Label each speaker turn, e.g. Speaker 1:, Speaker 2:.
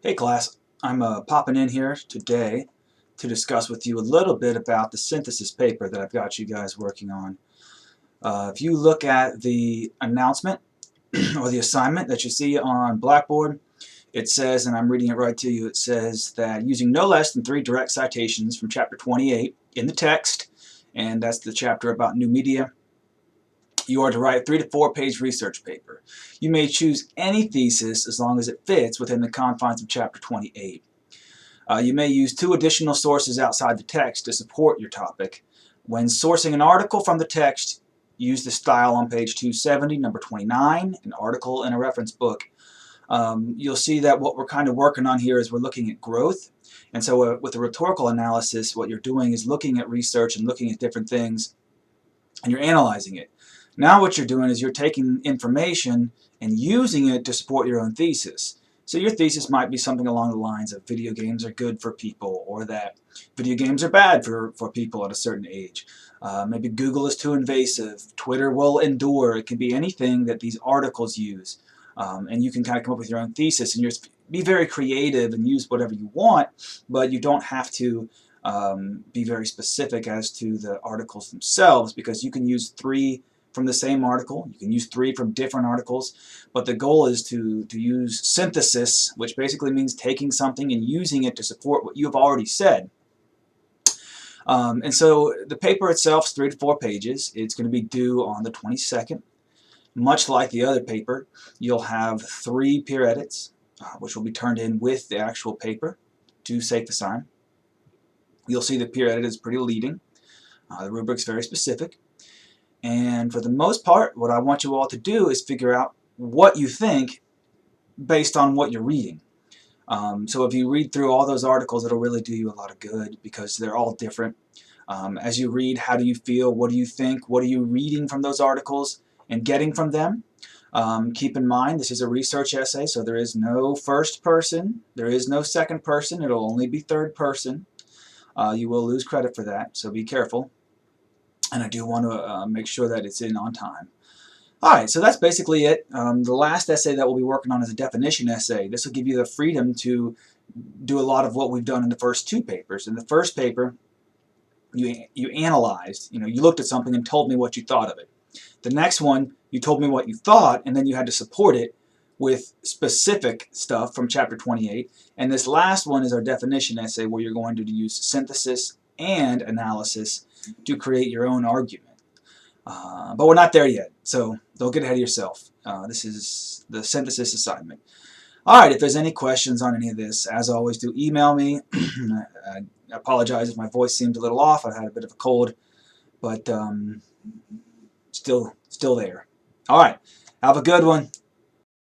Speaker 1: Hey class, I'm popping in here today to discuss with you a little bit about the synthesis paper that I've got you guys working on. If you look at the announcement or the assignment that you see on Blackboard, it says, and I'm reading it right to you, it says that using no less than 3 direct citations from chapter 28 in the text, and that's the chapter about new media, you are to write a 3 to 4 page research paper. You may choose any thesis as long as it fits within the confines of chapter 28. You may use 2 additional sources outside the text to support your topic. When sourcing an article from the text, use the style on page 270, number 29, an article in a reference book. You'll see that what we're kind of working on here is we're looking at growth. And so with a rhetorical analysis, what you're doing is looking at research and looking at different things, and you're analyzing it. Now what you're doing is you're taking information and using it to support your own thesis. So your thesis might be something along the lines of video games are good for people, or that video games are bad for people at a certain age. Maybe Google is too invasive, Twitter will endure. It can be anything that these articles use. And you can kind of come up with your own thesis, and be very creative and use whatever you want, but you don't have to be very specific as to the articles themselves, because you can use 3 from the same article, you can use 3 from different articles, but the goal is to use synthesis, which basically means taking something and using it to support what you have already said. And so the paper itself is 3 to 4 pages. It's going to be due on the 22nd. Much like the other paper, you'll have 3 peer edits, which will be turned in with the actual paper to SafeAssign. You'll see the peer edit is pretty leading. The rubric's very specific. And for the most part, what I want you all to do is figure out what you think based on what you're reading. So if you read through all those articles, it'll really do you a lot of good, because they're all different. As you read, how do you feel? What do you think? What are you reading from those articles and getting from them? Keep in mind, this is a research essay, so there is no first person, there is no second person, it'll only be third person. You will lose credit for that, so be careful. And I do want to make sure that it's in on time. Alright, so that's basically it. The last essay that we'll be working on is a definition essay. This will give you the freedom to do a lot of what we've done in the first 2 papers. In the first paper, you analyzed, you looked at something and told me what you thought of it. The next one, you told me what you thought, and then you had to support it with specific stuff from chapter 28. And this last one is our definition essay, where you're going to use synthesis and analysis to create your own argument. But we're not there yet, so don't get ahead of yourself. This is the synthesis assignment. Alright, if there's any questions on any of this, as always, do email me. I apologize if my voice seemed a little off. I had a bit of a cold, but still there. Alright, have a good one.